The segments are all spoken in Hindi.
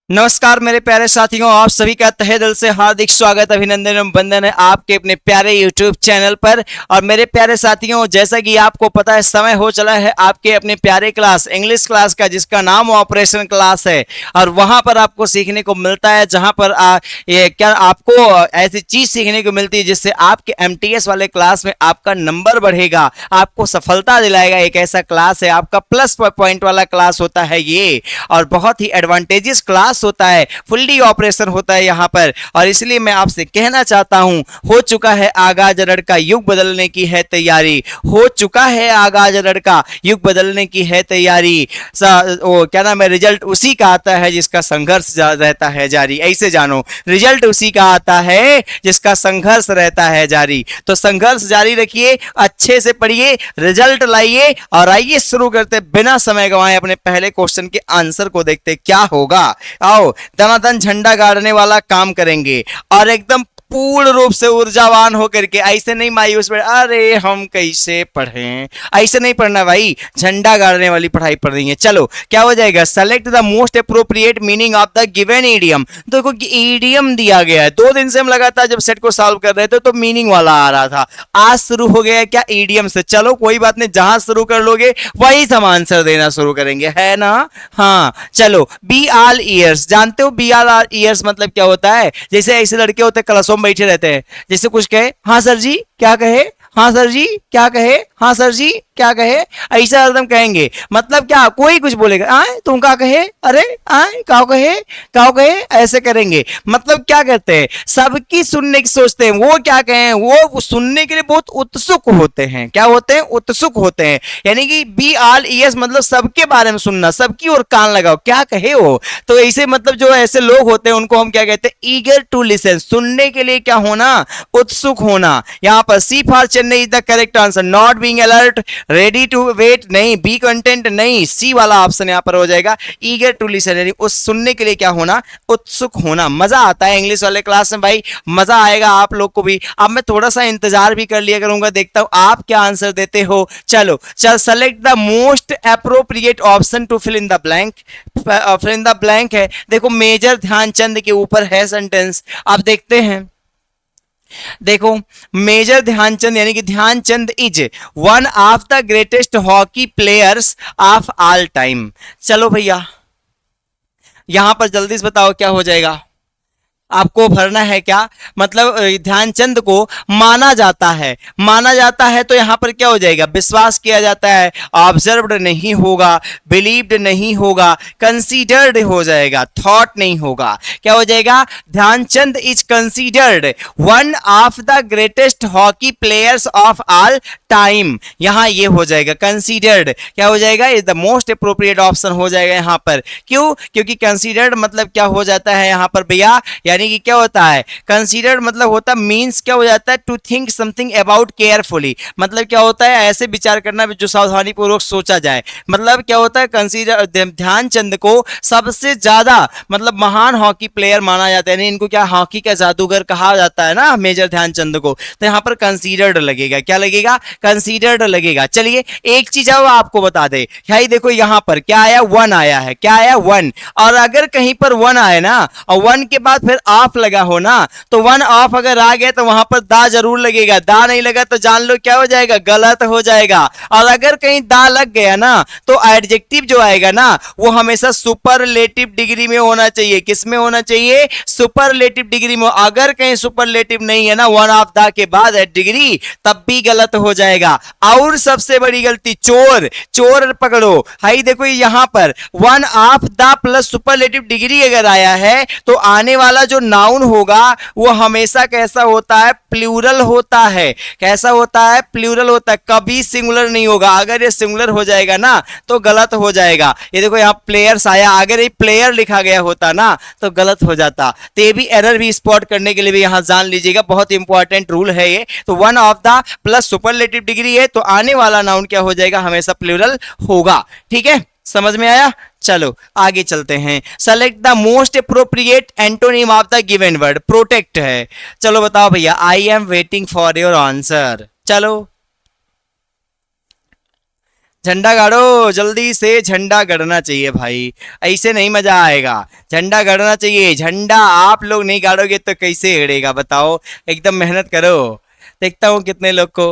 नमस्कार मेरे प्यारे साथियों, आप सभी का तहे दिल से हार्दिक स्वागत, अभिनंदन एवं वंदन है आपके अपने प्यारे YouTube चैनल पर। और मेरे प्यारे साथियों, जैसा कि आपको पता है, समय हो चला है आपके अपने प्यारे क्लास इंग्लिश क्लास का, जिसका नाम ऑपरेशन क्लास है। और वहां पर आपको सीखने को मिलता है, जहां पर ये क्या आपको ऐसी चीज सीखने को मिलती है जिससे आपके MTS वाले क्लास में आपका नंबर बढ़ेगा, आपको सफलता दिलाएगा। एक ऐसा क्लास है, आपका प्लस पॉइंट वाला क्लास होता है ये, और बहुत ही एडवांटेजेस क्लास होता है, फुल्ली ऑपरेशन होता है यहाँ पर। और इसलिए मैं आपसे कहना चाहता हूं, हो चुका है आगाज रड़ का, युग बदलने की है तैयारी। हो चुका है आगाज रड़ का, युग बदलने की है तैयारी। क्या नाम है, रिजल्ट उसी का आता है जिसका संघर्ष रहता है जारी। ऐसे जानो, रिजल्ट उसी का आता है जिसका संघर्ष रहता है जारी। तो संघर्ष जारी रखिए, अच्छे से पढ़िए, रिजल्ट लाइए। और आइए शुरू करते बिना समय गंवाए अपने पहले क्वेश्चन के आंसर को देखते क्या होगा। आओ दनादन झंडा गाड़ने वाला काम करेंगे और एकदम पूर्ण रूप से ऊर्जावान होकर के, ऐसे नहीं मायूस में अरे हम कैसे पढ़ें, ऐसे नहीं पढ़ना भाई, झंडा गाड़ने वाली पढ़ाई पढ़नी है। चलो क्या हो जाएगा, select the most appropriate meaning of the given idiom. देखो ईडियम दिया गया है, 2 दिन से हम लगातार जब सेट को सॉल्व कर रहे थे तो मीनिंग वाला आ रहा था, आज शुरू हो गया क्या ईडियम से। चलो कोई बात नहीं, जहां शुरू कर लोगे वही हम आंसर देना शुरू करेंगे, है ना। हाँ चलो, बी आल ईयर्स, जानते हो बी आल ईयर्स मतलब क्या होता है। जैसे ऐसे लड़के होते हैं क्लासों में बैठे रहते हैं, जैसे कुछ कहे हाँ सर जी क्या कहे, हाँ सर जी क्या कहे, हाँ सर जी क्या कहे, ऐसा एकदम कहेंगे। मतलब क्या, कोई कुछ बोलेगा आए तुम क्या कहे, अरे आए काओ कहे, ऐसे करेंगे। मतलब क्या करते हैं, सबकी सुनने की सोचते हैं, वो क्या कहें वो सुनने के लिए बहुत उत्सुक होते हैं। क्या होते हैं, उत्सुक होते हैं। यानी कि बी आल ईयर्स मतलब सबके बारे में सुनना, सबकी ओर कान लगाओ, क्या कहे वो। तो ऐसे मतलब जो ऐसे लोग होते हैं उनको हम क्या कहते हैं, ईगर टू लिसन, सुनने के लिए क्या होना, उत्सुक होना। यहाँ पर C for Chennai is the correct answer, not being alert, ready to wait नहीं, बी कंटेंट नहीं, सी वाला ऑप्शन यहाँ पर हो जाएगा, ईगर टू लिसन, यानी उस सुनने के लिए क्या होना, उत्सुक होना। मजा आता है इंग्लिश वाले क्लास में भाई, मजा आएगा आप लोग को भी। अब मैं थोड़ा सा इंतजार भी कर लिया करूंगा, देखता हूं आप क्या आंसर देते हो। चलो चल, select the most appropriate option to fill in the blank. Fill in the blank है, देखो मेजर ध्यानचंद के ऊपर है सेंटेंस। अब देखते हैं, देखो मेजर ध्यानचंद यानी कि Dhyanchand is one of the greatest hockey players of all time. चलो भैया यहां पर जल्दी से बताओ क्या हो जाएगा, आपको भरना है क्या। मतलब ध्यानचंद को माना जाता है, माना जाता है तो यहां पर क्या हो जाएगा, विश्वास किया जाता है, ऑब्जर्व्ड नहीं होगा, बिलीव्ड नहीं होगा, कंसीडर्ड हो जाएगा, थॉट नहीं होगा। क्या हो जाएगा, Dhyanchand is considered one of the greatest hockey players of all time. यहां ये हो जाएगा कंसीडर्ड, क्या हो जाएगा, is the most appropriate option हो जाएगा यहां पर। क्यों, क्योंकि कंसीडर्ड मतलब क्या हो जाता है यहां पर भैया, यानी कि क्या होता है, कंसीडर मतलब होता मींस क्या हो जाता है, to think something about carefully. मतलब क्या होता है, ऐसे विचार करना जो सावधानी पूर्वक सोचा जाए। मतलब क्या होता है, कंसीडर ध्यानचंद को सबसे ज्यादा मतलब महान हॉकी प्लेयर माना जाता है, इनको क्या हॉकी का जादूगर कहा जाता है ना मेजर ध्यानचंद को। तो यहाँ पर कंसीडर्ड लगेगा, क्या लगेगा, कंसीडर्ड लगेगा। चलिए एक चीज अब आपको बता दे भाई, देखो यहाँ पर क्या आया, वन आया है, क्या आया, वन। और अगर कहीं पर वन आए ना और वन के बाद फिर ऑफ लगा हो ना, तो वन ऑफ अगर आ गया तो वहां पर दा जरूर लगेगा, दा नहीं लगा तो जान लो क्या हो जाएगा, गलत हो जाएगा। और अगर कहीं दा लग गया ना तो एडजेक्टिव जो आएगा ना वो हमेशा सुपरलेटिव डिग्री में होना चाहिए। किस में होना चाहिए, सुपरलेटिव डिग्री में। अगर कहीं सुपरलेटिव नहीं है ना वन ऑफ दा के बाद डिग्री, तब भी गलत हो जाएगा। और सबसे बड़ी गलती, चोर, चोर पकड़ो भाई, देखो यहां पर one of the plus superlative degree अगर आया है तो आने वाला जो नाउन होगा वो हमेशा कैसा होता है, प्लूरल होता है। कैसा होता है, प्लूरल होता है, कभी सिंगुलर नहीं होगा। अगर ये सिंगुलर हो जाएगा ना तो गलत हो जाएगा। ये देखो यहाँ प्लेयर्स आया, अगर ये प्लेयर लिखा गया होता ना तो गलत हो जाता। तो ये भी एरर भी स्पॉट करने के लिए भी यहाँ जान लीजिएगा, बहुत इंपॉर्टेंट रूल है ये। तो one of the plus superlative degree है तो आने वाला नाउन क्या हो जाएगा, हमेशा प्लूरल होगा। ठीक है, समझ में आया। चलो आगे चलते हैं, select the most appropriate antonym of the given word, protect है। चलो बताओ भैया, I am waiting for your answer. चलो झंडा गाड़ो, जल्दी से झंडा गड़ना चाहिए भाई, ऐसे नहीं मजा आएगा। झंडा गड़ना चाहिए, झंडा आप लोग नहीं गाड़ोगे तो कैसे गड़ेगा बताओ। एकदम मेहनत करो। देखता हूँ कितने लोग को,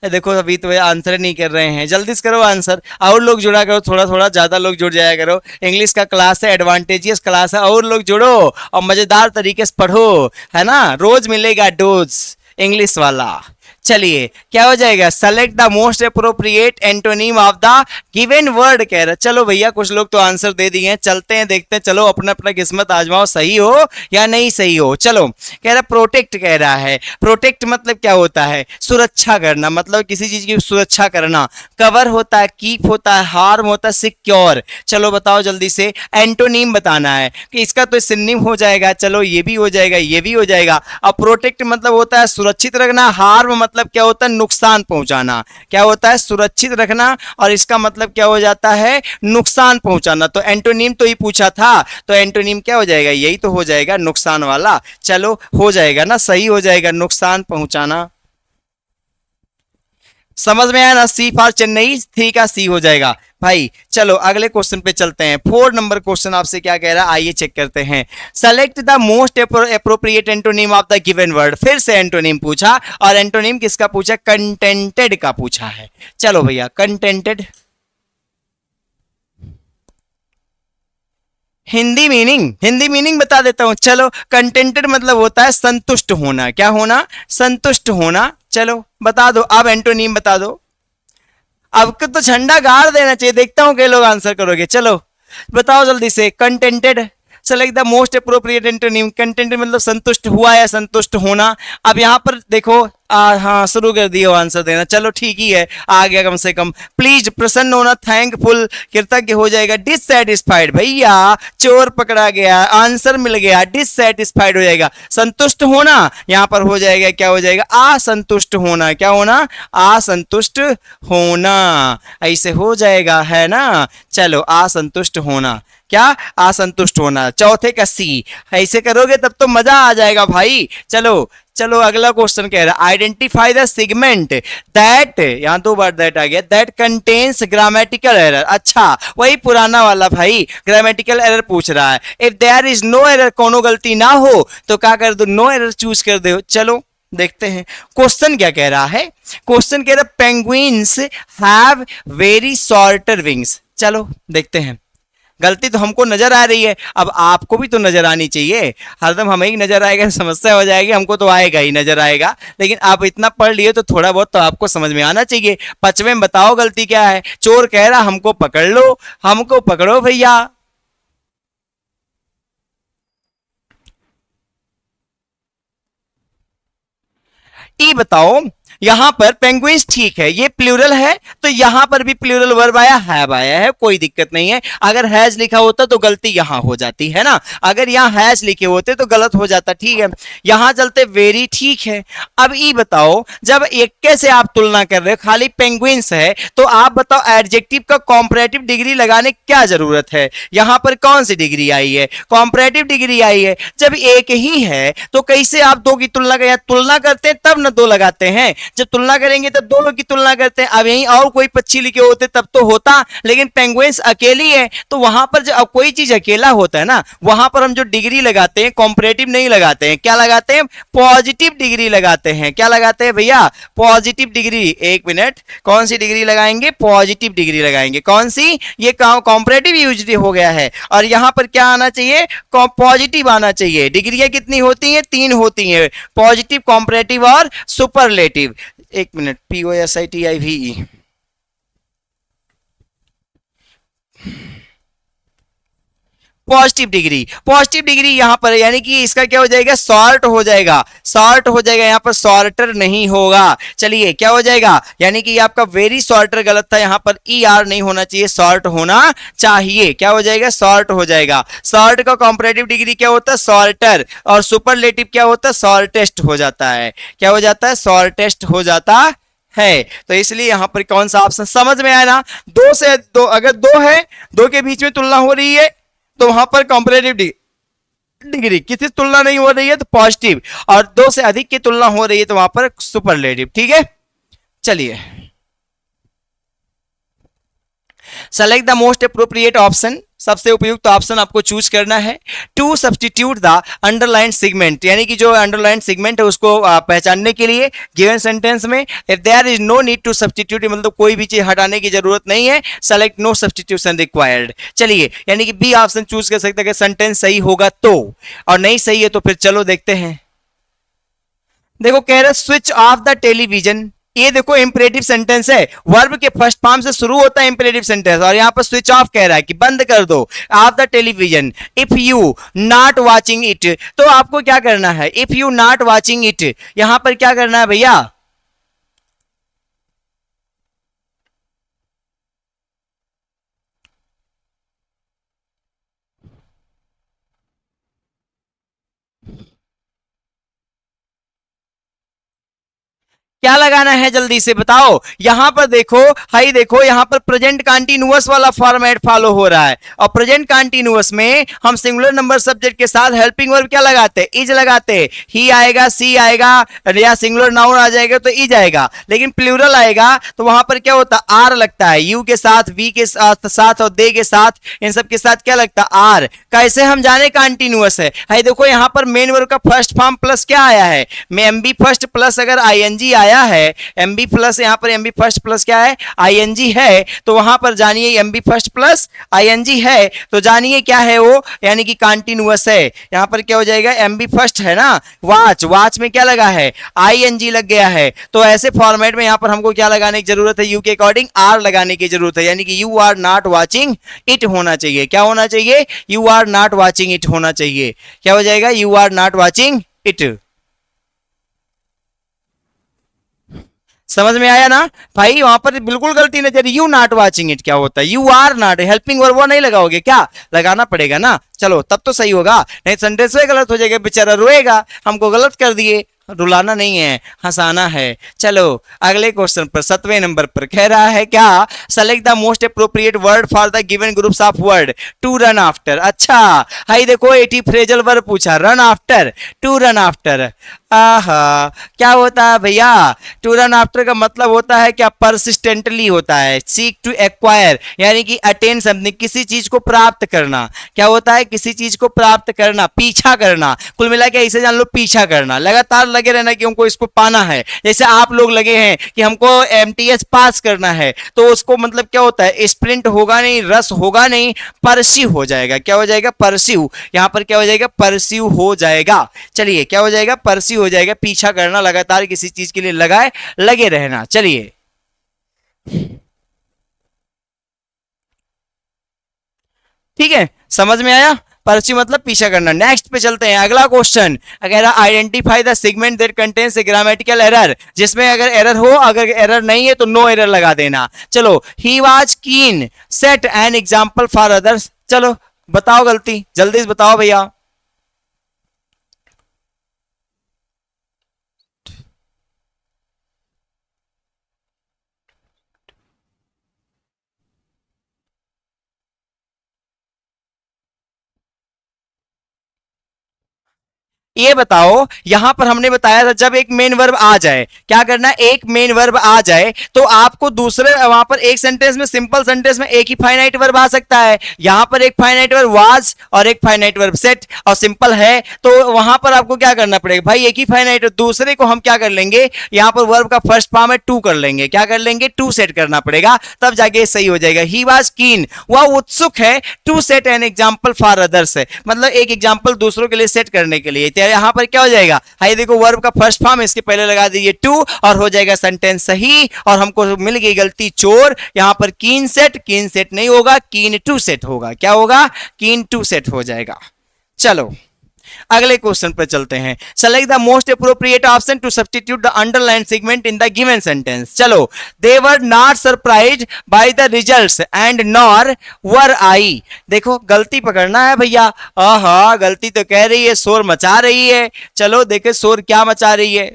देखो अभी तो आंसर नहीं कर रहे हैं, जल्दी से करो आंसर। और लोग जुड़ा करो, थोड़ा थोड़ा ज्यादा लोग जुड़ जाया करो। इंग्लिश का क्लास है, एडवांटेजियस क्लास है, और लोग जुड़ो और मजेदार तरीके से पढ़ो, है ना। रोज मिलेगा डोज इंग्लिश वाला। चलिए क्या हो जाएगा, select the most appropriate antonym of the given word कह रहा। चलो भैया कुछ लोग तो आंसर दे दिए हैं, चलते हैं देखते हैं। चलो अपना अपना किस्मत आजमाओ, सही हो या नहीं सही हो। चलो कह रहा प्रोटेक्ट कह रहा है। प्रोटेक्ट मतलब क्या होता है, सुरक्षा करना, मतलब किसी चीज की सुरक्षा करना। कवर होता है, कीप होता है, हार्म होता है, सिक्योर। चलो बताओ जल्दी से, एंटोनीम बताना है कि इसका तो सिनोनिम हो जाएगा। चलो ये भी हो जाएगा, ये भी हो जाएगा। अब प्रोटेक्ट मतलब होता है सुरक्षित रखना, हार्म मतलब क्या होता है, नुकसान पहुंचाना। क्या होता है, सुरक्षित रखना, और इसका मतलब क्या हो जाता है, नुकसान पहुंचाना। तो एंटोनीम तो ही पूछा था, तो एंटोनीम क्या हो जाएगा, यही तो हो जाएगा, नुकसान वाला। चलो हो जाएगा ना, सही हो जाएगा, नुकसान पहुंचाना। समझ में आया ना, सी फॉर चेन्नई, थ्री का सी हो जाएगा भाई। चलो अगले क्वेश्चन पे चलते हैं। 4 नंबर क्वेश्चन आपसे क्या कह रहा है, आइए चेक करते हैं। Select the most appropriate antonym of the given word. फिर से एंटोनिम पूछा, और एंटोनिम किसका पूछा, कंटेंटेड का पूछा है। चलो भैया कंटेंटेड, हिंदी मीनिंग बता देता हूं। चलो कंटेंटेड मतलब होता है संतुष्ट होना। क्या होना, संतुष्ट होना। चलो बता दो, अब एंटोनीम बता दो। अब तो झंडा गाड़ देना चाहिए, देखता हूं कई लोग आंसर करोगे। चलो बताओ जल्दी से, contented. Select the most appropriate antonym. Contented मतलब संतुष्ट हुआ या संतुष्ट होना। अब यहां पर देखो, हाँ शुरू कर दिए आंसर देना। चलो ठीक ही है, आ गया कम से कम। प्लीज प्रसन्न होना, थैंकफुल कृतज्ञ हो जाएगा। डिससेटिस्फाइड, भैया चोर पकड़ा गया, आंसर मिल गया, डिससेटिस्फाइड हो जाएगा। संतुष्ट होना यहां पर हो जाएगा, क्या हो जाएगा, असंतुष्ट होना। क्या होना, असंतुष्ट होना, ऐसे हो जाएगा, है ना। चलो असंतुष्ट होना, क्या, असंतुष्ट होना। चौथे का सी, ऐसे करोगे तब तो मजा आ जाएगा भाई। चलो चलो अगला क्वेश्चन कह रहा है, आइडेंटिफाई द सेगमेंट दैट, यहां 2 बार दैट आ गया, दैट कंटेन्स ग्रामेटिकल एरर। अच्छा वही पुराना वाला भाई, ग्रामेटिकल एरर पूछ रहा है। If there is no error, कोनो गलती ना हो तो क्या कर दो, नो एरर चूज कर दो। चलो देखते हैं क्वेश्चन क्या कह रहा है। क्वेश्चन कह रहा है penguins have very shorter wings. चलो देखते हैं, गलती तो हमको नजर आ रही है, अब आपको भी तो नजर आनी चाहिए। हरदम हमें ही नजर आएगा समस्या हो जाएगी, हमको तो आएगा ही, नजर आएगा। लेकिन आप इतना पढ़ लिए तो थोड़ा बहुत तो आपको समझ में आना चाहिए। 5वें में बताओ गलती क्या है। चोर कह रहा हमको पकड़ लो, हमको पकड़ो भैया। ई बताओ, यहां पर पेंगुइन्स ठीक है, ये प्लूरल है, तो यहां पर भी प्लूरल वर्ब आया, हैव आया है, कोई दिक्कत नहीं है। अगर हैज लिखा होता तो गलती यहां हो जाती है ना, अगर यहां हैज लिखे होते तो गलत हो जाता। ठीक है, यहां चलते वेरी, ठीक है। अब ई बताओ, जब एक से आप तुलना कर रहे हो, खाली पेंगुइन्स है, तो आप बताओ एडजेक्टिव का कॉम्परेटिव डिग्री लगाने क्या जरूरत है। यहां पर कौन सी डिग्री आई है, कॉम्परेटिव डिग्री आई है। जब एक ही है तो कैसे आप दो की तुलना करें, तुलना करते हैं तब ना दो लगाते हैं, जब तुलना करेंगे तब दोनों की तुलना करते हैं। अब यहीं और कोई पक्षी लिखे होते तब तो होता, लेकिन पेंगुइन्स अकेली है, तो वहां पर जब कोई चीज अकेला होता है ना, वहां पर हम जो डिग्री लगाते हैं कॉम्परेटिव नहीं लगाते हैं, क्या लगाते हैं, पॉजिटिव डिग्री लगाते हैं। क्या लगाते हैं भैया, पॉजिटिव डिग्री। एक मिनट, कौन सी डिग्री लगाएंगे, पॉजिटिव डिग्री लगाएंगे। कौन सी, ये कॉम्परेटिव यूज हो गया है, और यहां पर क्या आना चाहिए, पॉजिटिव आना चाहिए। डिग्रियां कितनी होती हैं, 3 होती हैं, पॉजिटिव, कॉम्परेटिव और सुपरलेटिव। एक minute, POSITIVE, positive degree. Positive degree यहां पर यानी कि इसका क्या हो जाएगा, सॉर्ट हो जाएगा, सॉर्ट हो जाएगा, यहां पर सॉर्टर नहीं होगा। चलिए क्या हो जाएगा, यानी कि आपका वेरी सॉर्टर गलत था, यहां पर ER नहीं होना चाहिए, सॉर्ट होना चाहिए। क्या हो जाएगा, सॉर्ट हो जाएगा। सॉर्ट का कॉम्परेटिव डिग्री क्या होता है, सॉर्टर, और सुपरलेटिव क्या होता है, सॉर्टेस्ट हो जाता है। क्या हो जाता है, सॉर्टेस्ट हो जाता है। तो इसलिए यहां पर कौन सा ऑप्शन, समझ में आया ना। 2 से 2, अगर 2 है, 2 के बीच में तुलना हो रही है तो वहां पर कॉम्परेटिव डिग्री, किसी तुलना नहीं हो रही है तो पॉजिटिव, और 2 से अधिक की तुलना हो रही है तो वहां पर सुपरलेटिव। ठीक है, चलिए select the most appropriate option, सबसे उपयुक्त ऑप्शन आपको चूज करना है। To substitute the underline segment, यानी कि जो अंडरलाइन सेगमेंट है उसको पहचानने के लिए गिवन सेंटेंस में if there is no need to substitute, मतलब कोई भी चीज हटाने की जरूरत नहीं है, सेलेक्ट नो सब्सटीट्यूशन रिक्वायर्ड। चलिए, यानी कि बी ऑप्शन चूज कर सकते हैं कि सेंटेंस सही होगा तो, और नहीं सही है तो फिर चलो देखते हैं। देखो कह रहे स्विच ऑफ द टेलीविजन, ये देखो इंपरेटिव सेंटेंस है, वर्ब के फर्स्ट फॉर्म से शुरू होता है इंपरेटिव सेंटेंस, और यहां पर स्विच ऑफ कह रहा है कि बंद कर दो of the television. If you not watching it, तो आपको क्या करना है, if you not watching it, यहां पर क्या करना है भैया, क्या लगाना है जल्दी से बताओ। यहां पर देखो, हाई देखो, यहां पर प्रेजेंट कंटीन्यूअस वाला फॉर्मेट फॉलो हो रहा है, और प्रेजेंट कंटीन्यूअस में हम सिंगुलर नंबर सब्जेक्ट के साथ हेल्पिंग वर्ब क्या लगाते, इज लगाते। ही आएगा, सी आएगा, या सिंगुलर नाउन आ जाएगा तो इज आएगा, लेकिन प्लूरल आएगा तो वहां पर क्या होता, आर लगता है। यू के साथ, वी के साथ और दे के साथ, इन सब के साथ क्या लगता, आर। कैसे हम जाने कंटीन्यूअस है, हाई देखो यहां पर मेन वर्ब का फर्स्ट फॉर्म प्लस क्या आया है, में एमबी फर्स्ट प्लस अगर आईएनजी आया है, एमबी प्लस, यहां पर एमबी फर्स्ट प्लस क्या है, आईएनजी है, तो वहां पर जानिए एमबी फर्स्ट प्लस आईएनजी है तो जानिए क्या है वो, यानी कि कंटीन्यूअस है। यहां पर क्या हो जाएगा, एमबी फर्स्ट है ना, वाच, वाच में क्या लगा है, आईएनजी लग गया है, तो ऐसे फॉर्मेट में यहां पर हमको क्या लगाने की जरूरत है, यू के अकॉर्डिंग आर लगाने की जरूरत है, यानी कि you are not watching it होना चाहिए। क्या होना चाहिए, you are not watching it होना चाहिए। क्या हो जाएगा, you are not watching it. समझ में आया ना भाई, वहां पर बिल्कुल गलती नजर, यू नॉट वाचिंग इट क्या होता है, you are not, helping verb वो नहीं लगाओगे क्या, लगाना पड़ेगा ना, चलो तब तो सही होगा, नहीं सेंटेंस में गलत हो जाएगा, बेचारा रोएगा हमको गलत कर दिए। रुलाना नहीं है, हंसाना है। चलो अगले क्वेश्चन पर, 7वें नंबर पर कह रहा है क्या, select the most appropriate word for the given groups of word to run after. अच्छा, हाई देखो एटी फ्रेजल वर्ब पूछा, run after, to run after. आहा, क्या होता है भैया, टू रन आफ्टर का मतलब होता है क्या, परसिस्टेंटली होता है, सीक टू एक्वायर, यानी कि अटेन समथिंग, किसी चीज को प्राप्त करना। क्या होता है, किसी चीज को प्राप्त करना, पीछा करना, कुल मिला के ऐसे जान लो, पीछा करना, लगातार लगे रहना कि हमको इसको पाना है। जैसे आप लोग लगे हैं कि हमको एमटीएस पास करना है, तो उसको मतलब क्या होता है, स्प्रिंट होगा नहीं, रस होगा नहीं, परस्यू हो जाएगा। क्या हो जाएगा, परस्यू, यहां पर क्या हो जाएगा, परस्यू हो जाएगा। चलिए क्या हो जाएगा, परस्यू हो जाएगा, पीछा करना, लगातार किसी चीज के लिए लगाए लगे रहना। चलिए ठीक है, समझ में आया, परस्यू मतलब पीछा करना। नेक्स्ट पे चलते हैं, अगला क्वेश्चन अगर identify the segment that contains a grammatical error, जिसमें अगर एरर हो, अगर एरर नहीं है तो नो एरर लगा देना। चलो, ही वाज कीन, set an example for others. चलो बताओ गलती, जल्दी से बताओ भैया। ये बताओ, यहां पर हमने बताया था जब एक मेन वर्ब आ जाए, क्या करना, एक मेन वर्ब आ जाए तो आपको दूसरे, वहां पर एक सेंटेंस में, सिंपल सेंटेंस में एक ही फाइनाइट वर्ब आ सकता है। यहां पर एक फाइनाइट वर्ब वाज और एक फाइनाइट वर्ब सेट, और सिंपल है तो वहां पर आपको क्या करना पड़ेगा भाई, एक ही फाइनाइट, दूसरे को हम क्या कर लेंगे, यहां पर वर्ब का फर्स्ट फॉर्म है टू कर लेंगे। क्या कर लेंगे, टू सेट करना पड़ेगा, तब जाके सही हो जाएगा। ही वाज कीन, वह उत्सुक है, to set an example for others है, मतलब एक एग्जाम्पल दूसरों के लिए सेट करने के लिए। यहां पर क्या हो जाएगा, हाई देखो वर्ब का फर्स्ट फॉर्म, इसके पहले लगा दीजिए टू, और हो जाएगा सेंटेंस सही। और हमको मिल गई गलती चोर, यहां पर कीन सेट नहीं होगा, कीन टू सेट होगा। क्या होगा, कीन टू सेट हो जाएगा। चलो अगले क्वेश्चन पर चलते हैं, select the most appropriate option to substitute the underline segment in the given sentence. चलो, they were not surprised by the results and nor were I. देखो गलती पकड़ना है भैया, आहा गलती तो कह रही है शोर मचा रही है। चलो देखे शोर क्या मचा रही है।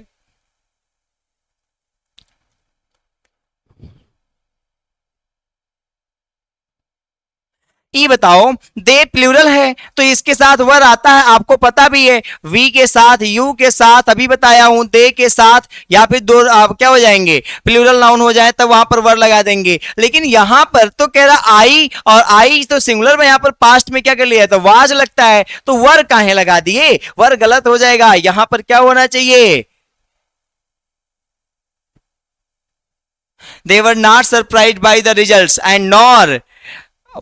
ई बताओ, दे प्लूरल है तो इसके साथ वर आता है, आपको पता भी है। वी के साथ, यू के साथ, अभी बताया हूं, दे के साथ, या फिर दो क्या हो जाएंगे, प्लूरल नाउन हो जाए तब वहां पर वर लगा देंगे। लेकिन यहां पर तो कह रहा आई, और आई तो सिंगुलर में यहां पर पास्ट में क्या कर लिया, तो वाज लगता है, तो वर काहे लगा दिए, वर गलत हो जाएगा। यहां पर क्या होना चाहिए, they were not surprised by the results and nor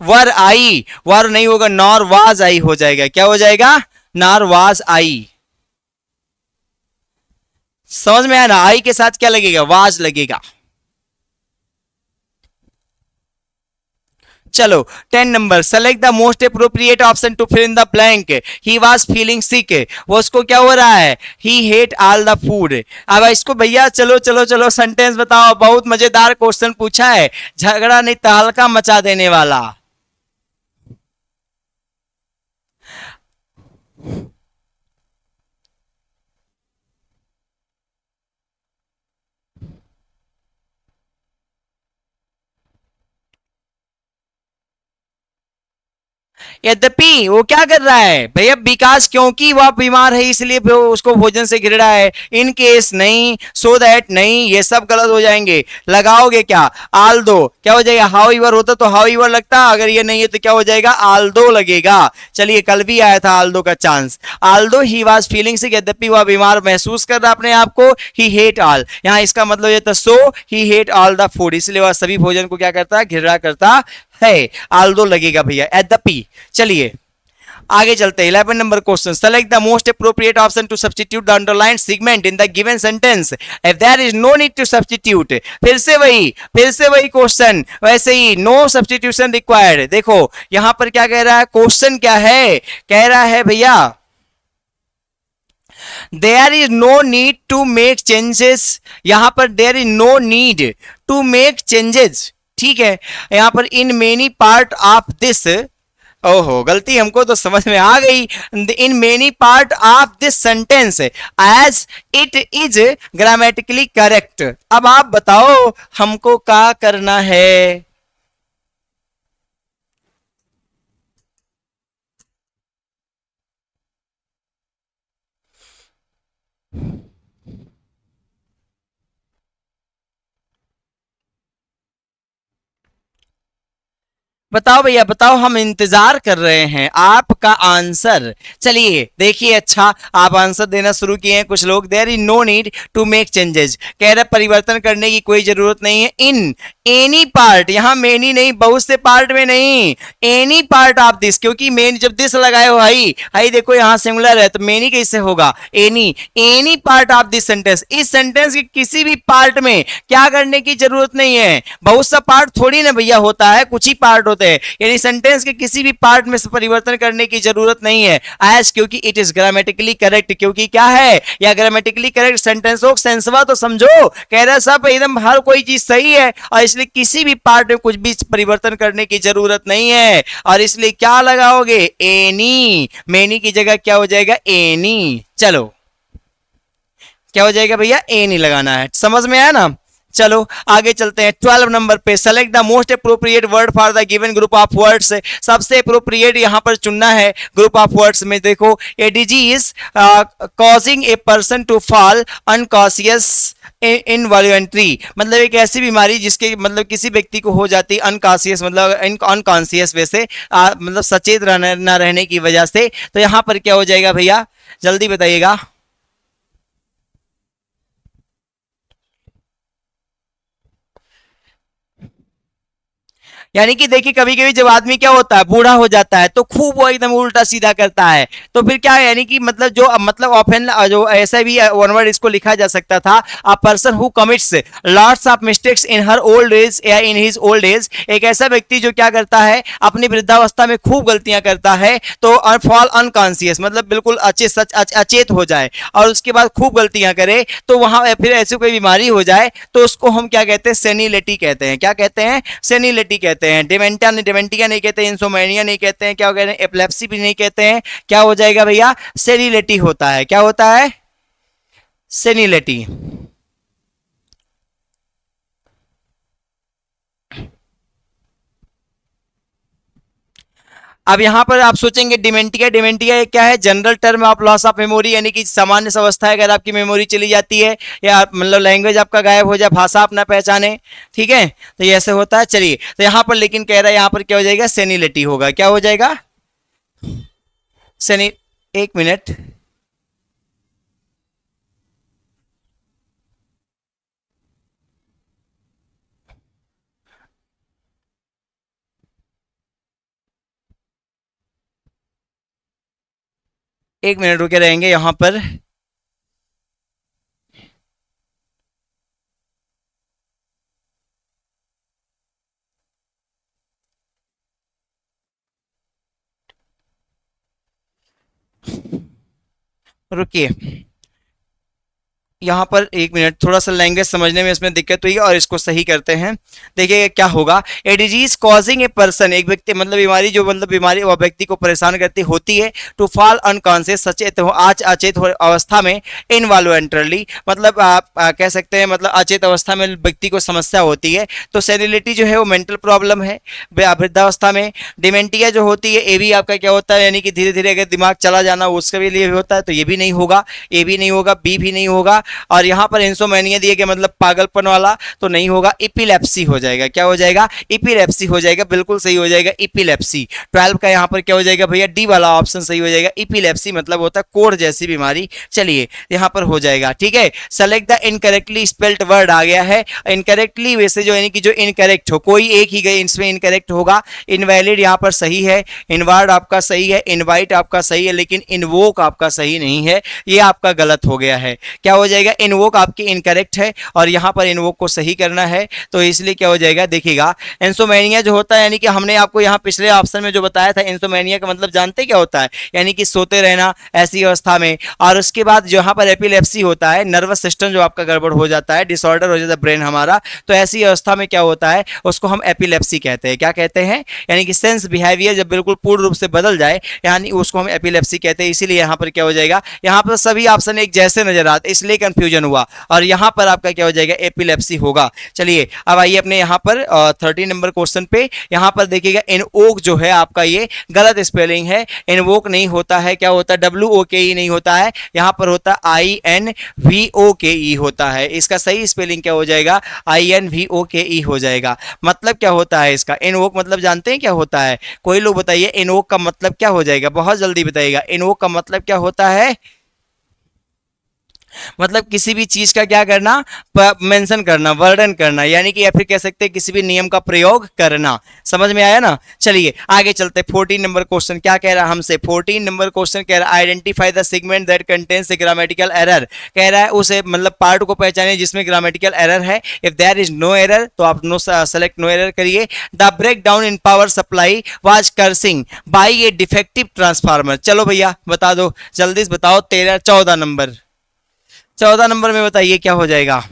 वर आई, वर नहीं होगा, नॉर वाज आई हो जाएगा। क्या हो जाएगा, नॉर वाज आई। समझ में आया ना, आई के साथ क्या लगेगा, वाज लगेगा। चलो 10 number, select the most appropriate option to fill in the blank. He was feeling sick, वो उसको क्या हो रहा है, he hate all the food. अब इसको भैया चलो चलो चलो सेंटेंस बताओ, बहुत मजेदार क्वेश्चन पूछा है, झगड़ा नहीं तहलका मचा देने वाला। यद्यपि वो क्या कर रहा है भैया, विकास क्योंकि वह बीमार है इसलिए उसको भोजन से घिर रहा है। इन केस नहीं, सो दैट नहीं, ये सब गलत हो जाएंगे। लगाओगे क्या, आल दो, क्या हो जाएगा, हाउ ईवर होता तो हाउ ईवर लगता, अगर ये नहीं है तो क्या हो जाएगा, आल दो लगेगा। चलिए कल भी आया था आल दो का चांस। आल दो ही वॉज फीलिंग सिक, यद्यपि वह बीमार महसूस कर रहा अपने आप को। ही हेट ऑल, यहाँ इसका मतलब ये था, सो ही हेट ऑल द फूड, इसलिए वह सभी भोजन को क्या करता है, घिरा करता है। आल्दो लगेगा भैया, यद्यपि। चलिए आगे चलते हैं, 11 number question, select the most appropriate option to substitute the underline segment in the given sentence if there is no need to substitute. फिर से वही क्वेश्चन, वैसे ही नो सब्स्टिट्यूशन रिक्वायर्ड। देखो यहां पर क्या कह रहा है, क्वेश्चन क्या है, कह रहा है भैया there is no need to make changes, यहां पर there is no need to make changes, ठीक है। यहां पर in many part of this, ओहो गलती हमको तो समझ में आ गई, in many part of this sentence as it is grammatically correct. अब आप बताओ हमको क्या करना है, बताओ भैया बताओ, हम इंतजार कर रहे हैं आपका आंसर। चलिए देखिए, अच्छा आप आंसर देना शुरू किए हैं कुछ लोग। There is no need to make changes, कह रहे परिवर्तन करने की कोई जरूरत नहीं है। इन एनी पार्ट, यहां मेनी नहीं, बहुत से पार्ट में नहीं, एनी पार्ट ऑफ दिस, क्योंकि मेन जब दिस लगाए हो हाई, हाई देखो यहां सिंगुलर है तो मेनी कैसे होगा, any, any part of this sentence, इस सेंटेंस के किसी भी पार्ट में क्या करने की जरूरत नहीं है। बहुत सा पार्ट थोड़ी ना भैया होता है, कुछ ही पार्ट होते हैं, यानी सेंटेंस के किसी भी पार्ट में परिवर्तन करने की जरूरत नहीं है। एज, क्योंकि इट इज ग्रामेटिकली करेक्ट, क्योंकि क्या है, या ग्रामेटिकली करेक्ट सेंटेंस हो, सेंसवा तो समझो, कह रहा सब एकदम हर कोई चीज सही है और इसलिए किसी भी पार्ट में कुछ भी परिवर्तन करने की जरूरत नहीं है। और इसलिए क्या लगाओगे, एनी, मेनी की जगह क्या हो जाएगा, एनी। चलो क्या हो जाएगा भैया, एनी लगाना है, समझ में आया ना। चलो आगे चलते हैं 12 नंबर पे, select the most appropriate word for the given group of words. सबसे अप्रोप्रिएट यहां पर चुनना है ग्रुप ऑफ वर्ड्स में। देखो a disease causing a person to fall unconscious involuntary, मतलब एक ऐसी बीमारी जिसके मतलब किसी व्यक्ति को हो जाती अनकॉन्शियस, मतलब अनकॉन्शियस वैसे मतलब सचेत न रहने की वजह से। तो यहां पर क्या हो जाएगा भैया, जल्दी बताइएगा। यानी कि देखिए कभी कभी जब आदमी क्या होता है, बूढ़ा हो जाता है तो खूब वो एकदम उल्टा सीधा करता है, तो फिर क्या है, यानी कि मतलब जो मतलब ऑफेन जो ऐसा भी वन वर्ड इसको लिखा जा सकता था, a person who commits lots of mistakes in her old age या इन हिज ओल्ड एज, एक ऐसा व्यक्ति जो क्या करता है अपनी वृद्धावस्था में खूब गलतियां करता है, तो फॉल अनकॉन्शियस मतलब बिल्कुल अचेत हो जाए और उसके बाद खूब गलतियां करे, तो वहां फिर ऐसी कोई बीमारी हो जाए तो उसको हम क्या कहते हैं, सेनिलिटी कहते हैं। क्या कहते हैं, सेनिलिटी कहते हैं। डिमेंटिया नहीं, डिमेंटिया नहीं कहते, इंसोमेनिया नहीं कहते हैं, क्या कहते हैं, एपिलेप्सी भी नहीं कहते हैं। क्या हो जाएगा भैया, सेनिलिटी होता है। क्या होता है, सेनिलिटी। अब यहाँ पर आप सोचेंगे डिमेंटिया, डिमेंटिया क्या है? General term of loss of memory, यानी कि सामान्य सी अवस्था है अगर आपकी मेमोरी चली जाती है या मतलब लैंग्वेज आपका गायब हो जाए, भाषा आप ना पहचाने, ठीक है, तो ये ऐसे होता है। चलिए, तो यहाँ पर लेकिन कह रहा है यहाँ पर क्या हो जाएगा? सेनिलिटी होगा। क्या हो जाएगा? सेनि, एक मिनट, एक मिनट रुके रहेंगे यहाँ पर। रुकिए यहाँ पर एक मिनट, थोड़ा सा लैंग्वेज समझने में इसमें दिक्कत हुई है और इसको सही करते हैं। देखिए क्या होगा, ए डिजीज कॉजिंग ए पर्सन, एक व्यक्ति मतलब बीमारी, जो मतलब बीमारी वह व्यक्ति को परेशान करती होती है, टू फॉल अनकॉन्शियस, सचेत हो, आज अचेत अवस्था में, इनवॉल्युंटरली, मतलब आप कह सकते हैं मतलब अचेत अवस्था में व्यक्ति को समस्या होती है। तो सेनिलिटी जो है वो मेंटल प्रॉब्लम है वृद्धावस्था में। डिमेंटिया जो होती है, ए भी आपका क्या होता है, यानी कि धीरे धीरे अगर दिमाग चला जाना उसके भी लिए भी होता है, तो ये भी नहीं होगा, ए भी नहीं होगा, बी भी नहीं होगा। और यहां पर इंसोमेनिया दिए गए मतलब पागलपन वाला तो नहीं होगा, इपिलेप्सी हो जाएगा। क्या हो जाएगा? इपिलेप्सी हो जाएगा, बिल्कुल सही हो जाएगा, इपिलेप्सी। 12 का यहां पर क्या हो जाएगा भैया? डी वाला ऑप्शन सही हो जाएगा। इपिलेप्सी मतलब होता है कोढ़ जैसी बीमारी। चलिए यहां पर हो जाएगा, ठीक है। Select the incorrectly spelled word आ गया है। इनकरेक्टली वैसे जो यानी कि जो इनकरेक्ट हो, कोई एक ही गए इसमें इनकरेक्ट होगा। इनवैलिड यहां पर सही है, इनवार्ड आपका सही है, इनवाइट आपका सही है, लेकिन इनवोक आपका सही नहीं है, ये आपका गलत हो गया है। क्या हो जाएगा? इनवोक आपकी इनकरेक्ट है और यहां पर इनवोक को सही करना है, तो इसलिए क्या हो जाएगा? देखिएगा, इंसोमेनिया जो होता है, यानी कि हमने आपको यहां पिछले ऑप्शन में जो बताया था, इंसोमेनिया का मतलब जानते क्या होता है? यानी कि सोते रहना ऐसी अवस्था में। और उसके बाद जो यहां पर एपिलेप्सी होता है, नर्वस सिस्टम जो आपका गड़बड़ हो जाता है, डिसऑर्डर हो जाता है ब्रेन हमारा, तो ऐसी अवस्था में क्या होता है? उसको हम एपिलेप्सी कहते हैं। क्या कहते हैं? यानी कि सेंस बिहेवियर जब बिल्कुल पूर्ण रूप से बदल जाए, यानी उसको हम एपिलेप्सी कहते हैं। इसीलिए यहां पर क्या हो जाएगा? यहां पर सभी ऑप्शन एक जैसे नजर आते, इसलिए कंफ्यूजन हुआ, और यहां पर आपका क्या हो जाएगा? एपिलेप्सी होगा। चलिए अब आइए अपने यहां पर 13 नंबर क्वेश्चन पे। यहां पर देखिएगा, इनवोक जो है आपका ये गलत स्पेलिंग है, इनवोक नहीं होता है। क्या होता है? WOKE नहीं होता है, यहां पर होता है INVOKE होता है। इसका सही स्पेलिंग क्या हो जाएगा? INVOKE हो जाएगा। मतलब क्या होता है इसका? इनवोक मतलब जानते हैं क्या होता है? कोई लोग बताइए, इनवोक का मतलब क्या हो जाएगा? बहुत जल्दी बताइएगा, इनवोक का मतलब क्या होता है? मतलब किसी भी चीज का क्या करना? मेंशन करना, वर्णन करना, यानी कि या फिर कह सकते हैं किसी भी नियम का प्रयोग करना। समझ में आया ना? चलिए आगे चलते। 14 नंबर क्वेश्चन क्या कह रहा है हमसे? 14 नंबर क्वेश्चन कह रहा है, identify the segment that contains a grammatical error. कह रहा है उसे मतलब पार्ट को पहचाने जिसमें ग्रामेटिकल एरर है। If there is no error तो आप नो सेलेक्ट नो एरर करिए। The break down in power supply was causing by a defective transformer. चलो भैया बता दो, जल्दी से बताओ। 14 नंबर, 14 नंबर में बताइए क्या हो जाएगा?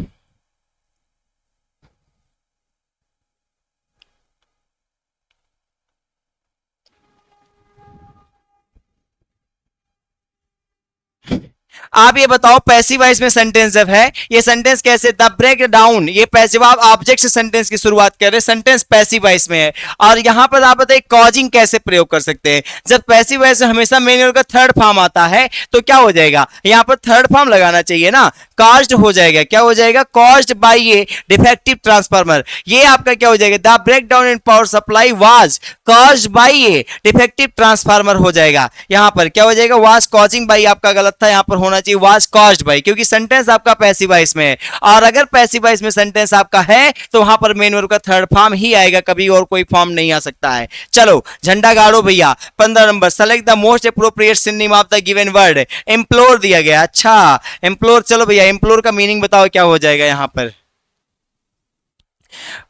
आप ये बताओ, पैसिव वॉइस में सेंटेंस जब है, ये सेंटेंस कैसे? द ब्रेक डाउन, ये पैसिव, आप ऑब्जेक्ट से सेंटेंस की शुरुआत कर रहे हैं, सेंटेंस पैसिव वॉइस में है। और यहां पर आप बताइए कॉजिंग कैसे प्रयोग कर सकते हैं? जब पैसिव वॉइस में हमेशा मेन वर्ब का थर्ड फॉर्म आता है तो क्या हो जाएगा? यहां पर थर्ड फॉर्म लगाना चाहिए ना, कॉज्ड हो जाएगा। क्या हो जाएगा? Caused by a defective transformer. ये आपका क्या हो जाएगा? The break down in power supply was caused by a defective transformer हो जाएगा। यहां पर क्या हो जाएगा? वाज कॉजिंग बाय आपका गलत था, यहां पर होना चाहिए वाज कॉज्ड बाय, क्योंकि सेंटेंस आपका पैसिव वॉइस में है। और अगर पैसिव वॉइस में सेंटेंस आपका है तो वहां पर मेन वर्ब का थर्ड फॉर्म ही आएगा, कभी और कोई फॉर्म नहीं आ सकता है। चलो झंडा गाड़ो भैया। 15 number, select the most appropriate synonym of the given word. Implore दिया गया। अच्छा इंप्लोर, चलो भैया इंप्लोर का मीनिंग बताओ क्या हो जाएगा यहां पर?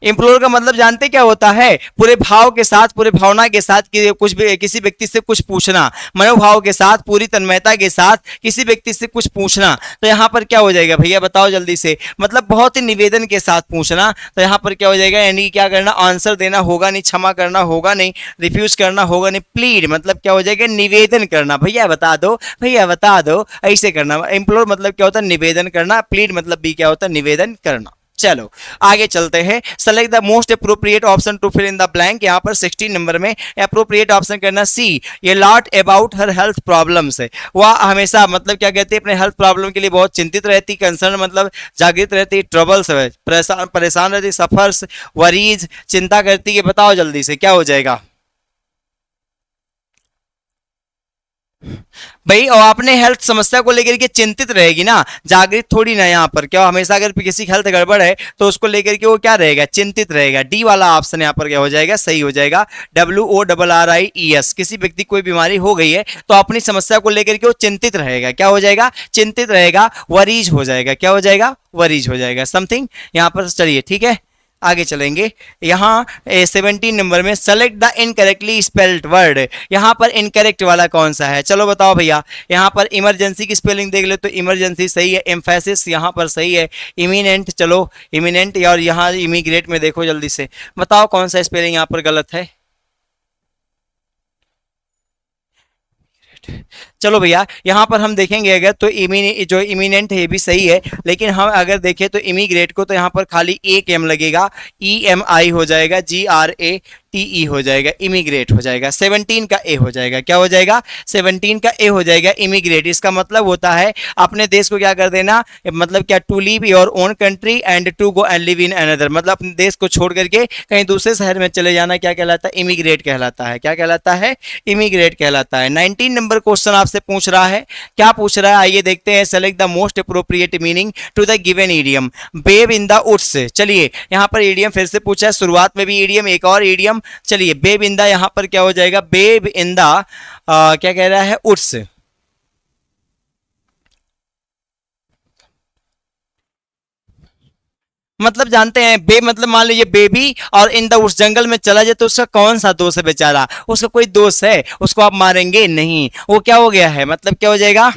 इंप्लोर का मतलब जानते क्या होता है? पूरे भाव के साथ, पूरे भावना के साथ कुछ भी किसी व्यक्ति से कुछ पूछना, मनोभाव के साथ, पूरी तन्मयता के साथ किसी व्यक्ति से कुछ पूछना। तो यहां पर क्या हो जाएगा भैया बताओ जल्दी से? मतलब बहुत ही निवेदन के साथ पूछना। तो यहां पर क्या हो जाएगा? यानी क्या करना? आंसर देना होगा नहीं, क्षमा करना होगा नहीं, रिफ्यूज करना होगा नहीं। प्लीड मतलब क्या हो जाएगा? निवेदन करना। भैया बता दो, भैया बता दो, ऐसे करना। इंप्लोर मतलब क्या होता है? निवेदन करना। प्लीड मतलब भी क्या होता है? निवेदन करना। चलो आगे चलते हैं। Select the most appropriate option to fill in the blank. यहाँ पर 16 नंबर में अप्रोप्रिएट ऑप्शन करना सी। ये lot about her health problems है। वह हमेशा मतलब क्या कहते हैं, अपने हेल्थ प्रॉब्लम के लिए बहुत चिंतित रहती, कंसर्न मतलब जागृत रहती, ट्रबल्स है परेशान रहती, सफर्स वरीज चिंता करती है। बताओ जल्दी से क्या हो जाएगा भाई। और अपने हेल्थ समस्या को लेकर के चिंतित रहेगी ना, जागृत थोड़ी ना। यहाँ पर क्या हमेशा अगर किसी की हेल्थ गड़बड़ है तो उसको लेकर के वो क्या रहेगा, चिंतित रहेगा। डी वाला ऑप्शन यहाँ पर क्या हो जाएगा, सही हो जाएगा। WORRIES। किसी व्यक्ति कोई बीमारी हो गई है तो अपनी समस्या को लेकर के वो चिंतित रहेगा। क्या हो जाएगा, चिंतित रहेगा, वरीज हो जाएगा। क्या हो जाएगा, वरीज हो जाएगा समथिंग यहाँ पर। चलिए ठीक है आगे चलेंगे। यहाँ 17 नंबर में select the incorrectly spelled word. यहाँ पर इनकरेक्ट वाला कौन सा है, चलो बताओ भैया। यहाँ पर इमरजेंसी की स्पेलिंग देख ले तो इमरजेंसी सही है, एम्फेसिस यहाँ पर सही है, इमिनेंट चलो इमिनेंट, और यहाँ इमिग्रेट में देखो जल्दी से बताओ कौन सा स्पेलिंग यहाँ पर गलत है। चलो भैया यहाँ पर हम देखेंगे अगर तो जो इमिनेंट है ये भी सही है, लेकिन हम अगर देखें तो इमिग्रेट को तो यहाँ पर खाली एक एम लगेगा, EMI हो जाएगा, GRATE हो जाएगा, इमिग्रेट हो जाएगा। 17 का ए हो जाएगा। क्या हो जाएगा, 17 का ए हो जाएगा, इमिग्रेट। इसका मतलब होता है अपने देश को क्या कर देना, मतलब क्या, to leave your own country and to go and live in another, मतलब अपने देश को छोड़ करके कहीं दूसरे शहर में चले जाना क्या कहलाता है, इमिग्रेट कहलाता है। क्या कहलाता है, इमिग्रेट कहलाता है। 19 नंबर क्वेश्चन आपसे पूछ रहा है, क्या पूछ रहा है आइए देखते हैं। Select the most appropriate meaning to the given idiom, babe in the woods. चलिए यहाँ पर ईडियम फिर से पूछा है, शुरुआत में भी ईडियम, एक और ईडियम। चलिए बेब इन द, यहाँ पर क्या हो जाएगा, बेब इन द क्या कह रहा है, वुड्स। मतलब जानते हैं बे मतलब मान लीजिए बेबी, और इन द उस जंगल में चला जाए तो उसका कौन सा दोस्त है बेचारा, उसका कोई दोस्त है, उसको आप मारेंगे नहीं, वो क्या हो गया है, मतलब क्या हो जाएगा।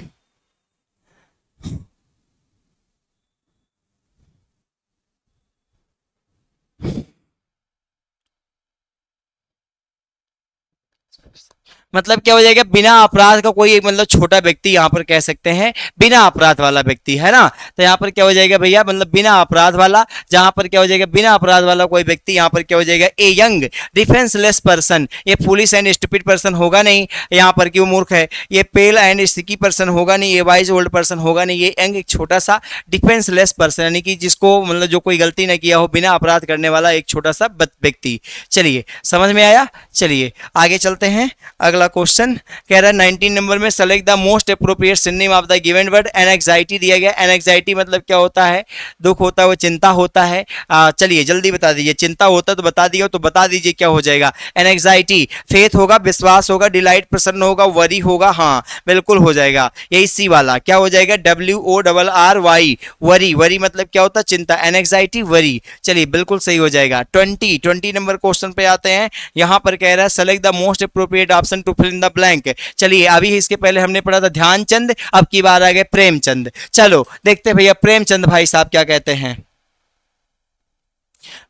मतलब क्या हो जाएगा, बिना अपराध का कोई एक मतलब छोटा व्यक्ति यहाँ पर कह सकते हैं, बिना अपराध वाला व्यक्ति है ना। तो यहाँ पर क्या हो जाएगा भैया, मतलब बिना अपराध वाला, जहां पर क्या हो जाएगा, बिना अपराध वाला कोई व्यक्ति, यहाँ पर क्या हो जाएगा, ए यंग डिफेंसलेस पर्सन। ये पुलिस एंड स्टूपिड पर्सन होगा नहीं, यहाँ पर क्यों मूर्ख है। ये पेल एंड स्टिकी पर्सन होगा नहीं, ये वाइज ओल्ड पर्सन होगा नहीं, ये यंग एक छोटा सा डिफेंसलेस पर्सन, यानी कि जिसको मतलब जो कोई गलती ना किया हो, बिना अपराध करने वाला एक छोटा सा व्यक्ति। चलिए समझ में आया। चलिए आगे चलते हैं। अगला क्वेश्चन कह रहा है 19 नंबर में select the most appropriate synonym of the given word. Anxiety दिया गया। एनएक्साइटी मतलब क्या होता है, दुख होता है, वो चिंता होता है। चलिए जल्दी बता दीजिए, चिंता होता तो बता दिए, तो बता दीजिए क्या हो जाएगा। एनएक्साइटी फेथ होगा, विश्वास होगा, डिलाइट प्रसन्न होगा, वरी होगा, हाँ बिल्कुल हो जाएगा, यही सी वाला। क्या हो जाएगा, WORRY वरी। वरी मतलब क्या होता है, चिंता। एनएक्साइटी वरी, चलिए बिल्कुल सही हो जाएगा। 20 नंबर क्वेश्चन पे आते हैं। यहां पर कह रहा है select the most appropriate option to fill in the blank. चलिए अभी इसके पहले हमने पढ़ा था ध्यानचंद, अब की बार आ गए प्रेमचंद। चलो देखते भैया प्रेमचंद भाई साहब क्या कहते हैं।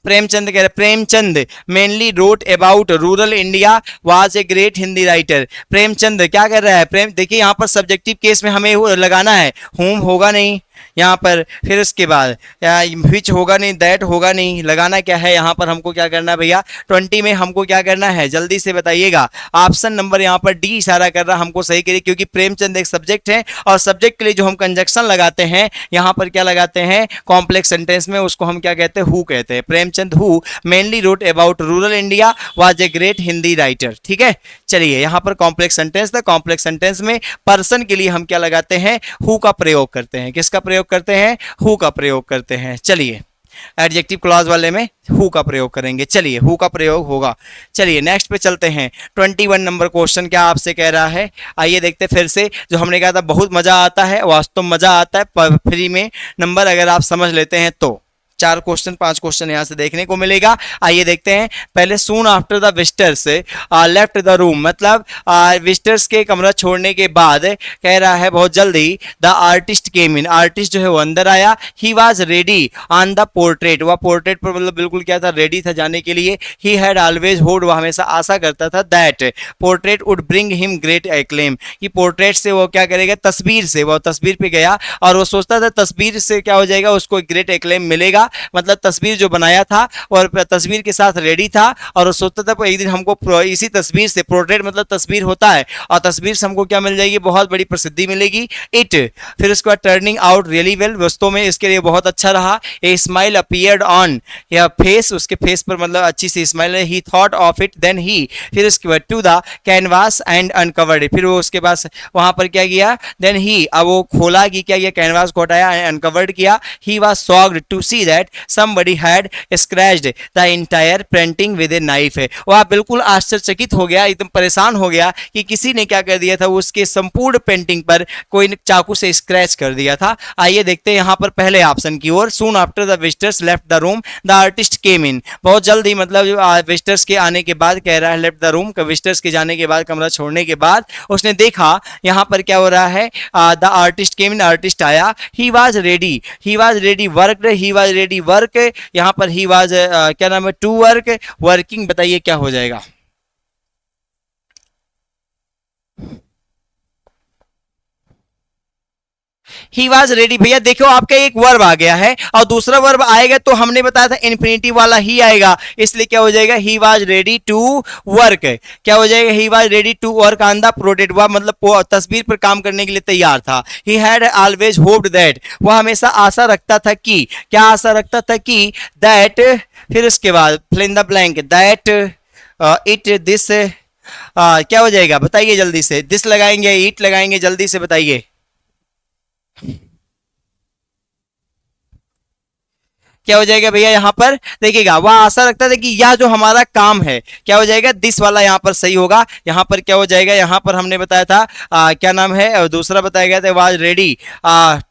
प्रेमचंद कह रहे, Premchand mainly wrote about rural India, was a great Hindi writer. Premchand क्या कर रहा है, प्रेम देखिए यहाँ पर सब्जेक्टिव केस में हमें लगाना है, होम होगा नहीं यहाँ पर, फिर उसके बाद विच होगा नहीं, दैट होगा नहीं, लगाना क्या है यहाँ पर हमको, क्या करना है भैया 20 में हमको क्या करना है, जल्दी से बताइएगा। ऑप्शन नंबर यहाँ पर डी इशारा कर रहा हमको सही करिए, क्योंकि प्रेमचंद एक सब्जेक्ट है, और सब्जेक्ट के लिए जो हम कंजक्शन लगाते हैं यहाँ पर क्या लगाते हैं, कॉम्प्लेक्स सेंटेंस में, उसको हम क्या कहते हैं, हु कहते हैं। Premchand who mainly wrote about rural India, was a great Hindi writer. ठीक है चलिए यहाँ पर कॉम्प्लेक्स सेंटेंस था, कॉम्प्लेक्स सेंटेंस में पर्सन के लिए हम क्या लगाते हैं, हु का प्रयोग करते हैं। किसका प्रयोग करते हैं, हु का प्रयोग करते हैं। चलिए एडजेक्टिव क्लॉज वाले में हु का प्रयोग करेंगे, चलिए हु का प्रयोग होगा। चलिए नेक्स्ट पे चलते हैं। 21 नंबर क्वेश्चन क्या आपसे कह रहा है, आइए देखते फिर से। जो हमने कहा था बहुत मजा आता है, वास्तव मजा आता है फ्री में नंबर अगर आप समझ लेते हैं तो। 4 क्वेश्चन 5 क्वेश्चन यहाँ से देखने को मिलेगा। आइए देखते हैं। पहले सून after the visitors left the room, मतलब विजिटर्स के कमरा छोड़ने के बाद कह रहा है बहुत जल्दी the artist came in, artist जो है वो अंदर आया। ही was ready on the portrait, वह पोर्ट्रेट पर मतलब बिल्कुल क्या था, रेडी था जाने के लिए। ही हैड ऑलवेज होप्ड, वह हमेशा आशा करता था, that portrait would bring him great acclaim, कि पोर्ट्रेट से वो क्या करेगा, तस्वीर से, वो तस्वीर पे गया और वो सोचता था तस्वीर से क्या हो जाएगा, उसको ग्रेट एक्लेम मिलेगा। मतलब तस्वीर जो बनाया था और तस्वीर के साथ रेडी था, और वो सोचता था एक दिन हमको इसी तस्वीर से, पोर्ट्रेट मतलब तस्वीर होता है, और तस्वीर से हमको क्या मिल जाएगी, बहुत बड़ी प्रसिद्धि मिलेगी। इट, फिर उसके बाद टर्निंग आउट रियली वेल, वास्तव में इसके लिए बहुत अच्छा रहा। A smile appeared on your face, उसके फेस पर मतलब अच्छी सी स्माइल है। He thought of it then he, फिर उसके बाद to the canvas and uncovered it, फिर वो उसके पास वहां पर क्या किया, देन ही, अब वो खोला कि क्या, ये कैनवास को हटाया, अनकवर्ड किया। He was shocked to see that somebody had scratched the entire painting with a knife है, वह बिल्कुल आश्चर्यचकित हो गया, एकदम परेशान हो गया कि किसी ने क्या कर दिया था, उसके संपूर्ण पेंटिंग पर कोई चाकू से स्क्रैच कर दिया था। आइए देखते हैं यहाँ पर पहले ऑप्शन की ओर। Soon after the visitors left the room the artist came in, बहुत जल्द ही मतलब विजिटर्स के आने के बाद कह रहा है, लेफ्ट द रूम, विजिटर्स के जाने के बाद, कमरा छोड़ने के बाद उसने देखा यहाँ पर क्या हो रहा है, the artist came in, artist आया। He was ready work, he was ready work, यहाँ पर ही वाज क्या नाम है, टू वर्क, वर्किंग, बताइए क्या हो जाएगा। ही वॉज रेडी, भैया देखो आपका एक वर्ब आ गया है और दूसरा वर्ब आएगा तो हमने बताया था इन्फिनिटी वाला ही आएगा, इसलिए क्या हो जाएगा, he was ready to work, क्या हो जाएगा, he was ready to work on the project, वह मतलब तस्वीर पर काम करने के लिए तैयार था। He had always hoped that, वह हमेशा आशा रखता था कि, क्या आशा रखता था कि, दैट, फिर उसके बाद fill in the blank, that it this, क्या हो जाएगा बताइए जल्दी से, दिस लगाएंगे, इट लगाएंगे, जल्दी से बताइए। क्या हो जाएगा भैया, यहाँ पर देखिएगा, वह आशा रखता था कि यह जो हमारा काम है, क्या हो जाएगा, दिस वाला यहाँ पर सही होगा। यहाँ पर क्या हो जाएगा, यहाँ पर हमने बताया था क्या नाम है, और दूसरा बताया गया था वाज रेडी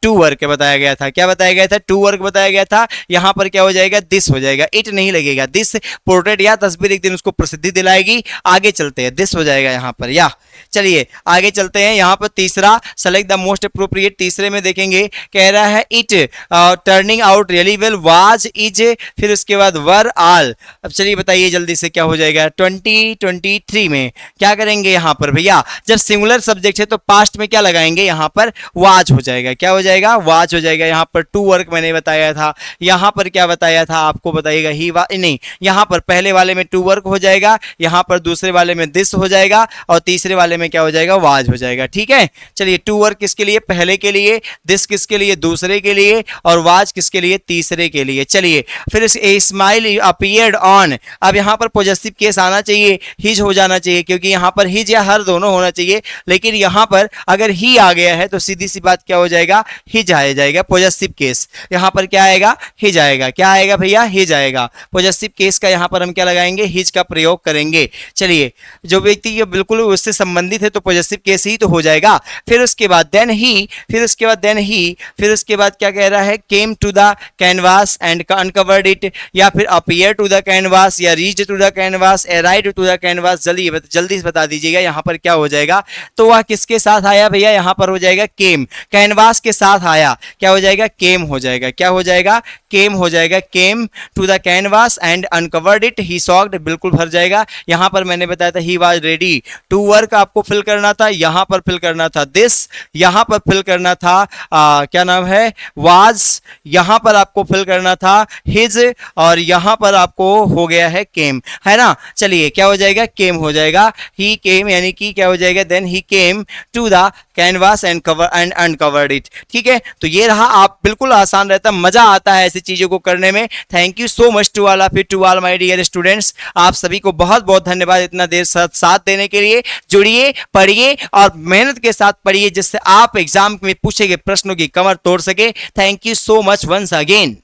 टू वर्क बताया गया था, क्या बताया गया था, टू वर्क बताया गया था। यहाँ पर क्या हो जाएगा, दिस हो जाएगा, इट नहीं लगेगा, दिस पोर्ट्रेट या तस्वीर एक दिन उसको प्रसिद्धि दिलाएगी। आगे चलते हैं, दिस हो जाएगा यहाँ पर, या चलिए आगे चलते हैं। यहाँ पर तीसरा, सेलेक्ट द मोस्ट अप्रोप्रिएट, तीसरे में देखेंगे, कह रहा है it turning out really well, was, is, फिर उसके बाद वर, आल। अब चलिए बताइए जल्दी से क्या हो जाएगा, 2023 में क्या करेंगे यहाँ पर भैया, जब सिंगुलर सब्जेक्ट है तो पास्ट में क्या लगाएंगे, यहाँ पर वाज हो जाएगा, क्या हो जाएगा, वाज हो जाएगा। यहाँ पर टू वर्क मैंने बताया था, यहाँ पर क्या बताया था आपको बताइएगा, ही वा नहीं, यहाँ पर पहले वाले में टू वर्क हो जाएगा, यहाँ पर दूसरे वाले में दिस हो जाएगा, और तीसरे वाले में क्या हो जाएगा, वाज हो जाएगा। ठीक है, चलिए टू वर्क किसके लिए, पहले के लिए, दिस किसके लिए, दूसरे के लिए, और वाज किसके लिए, तीसरे के लिए। चलिए फिर ए स्माइल अपीयर्ड ऑन, अब यहाँ पर पॉजिटिव केस आना चाहिए, हिज हो जाना चाहिए, क्योंकि यहाँ पर हिज या हर दोनों होना चाहिए, लेकिन यहाँ पर अगर ही आ गया है तो सीधी सी बात क्या हो जाएगा, हिज आ जाएगा, पॉजिटिव केस। यहाँ पर क्या आएगा, हिज आएगा, क्या आएगा भैया, हिज आएगा। पॉजिटिव केस का यहाँ पर हम क्या लगाएंगे, हिज का प्रयोग करेंगे। चलिए जो व्यक्ति बिल्कुल उससे संबंधित है तो पॉजिटिव केस ही तो हो जाएगा। फिर उसके बाद देन ही, फिर उसके बाद देन ही, फिर उसके बाद क्या कह रहा है, came to the canvas and uncovered it, या फिर अपीयर टू द कैनवास, या reach to the canvas, arrive to the canvas. जल्दी से बता दीजिएगा यहाँ पर क्या हो जाएगा। तो वह किसके साथ आया भैया, यहाँ पर हो जाएगा केम, कैनवास के साथ आया, क्या हो जाएगा, केम हो जाएगा, क्या हो जाएगा, केम हो जाएगा। Came to the canvas and uncovered it, he shocked, बिल्कुल भर जाएगा। यहाँ पर मैंने बताया था he was ready to work, आपको फिल करना था, यहाँ पर फिल करना था दिस, यहाँ पर फिल करना था क्या नाम है, वाज, यहाँ पर आपको फिल करना था हिज, और यहाँ पर आपको हो गया है केम, है ना। चलिए क्या हो जाएगा, केम हो जाएगा, ही केम, यानी कि क्या हो जाएगा, then he came to the canvas and cover and uncovered it. ठीक है, तो ये रहा, आप बिल्कुल आसान रहता, मजा आता है ऐसी चीजों को करने में। Thank you so much to all of you, to all my dear students, आप सभी को बहुत बहुत धन्यवाद इतना देर साथ देने के लिए। जुड़िए, पढ़िए और मेहनत के साथ पढ़िए, जिससे आप एग्जाम में पूछे गए प्रश्नों की कमर तोड़ सके। Thank you so much once again.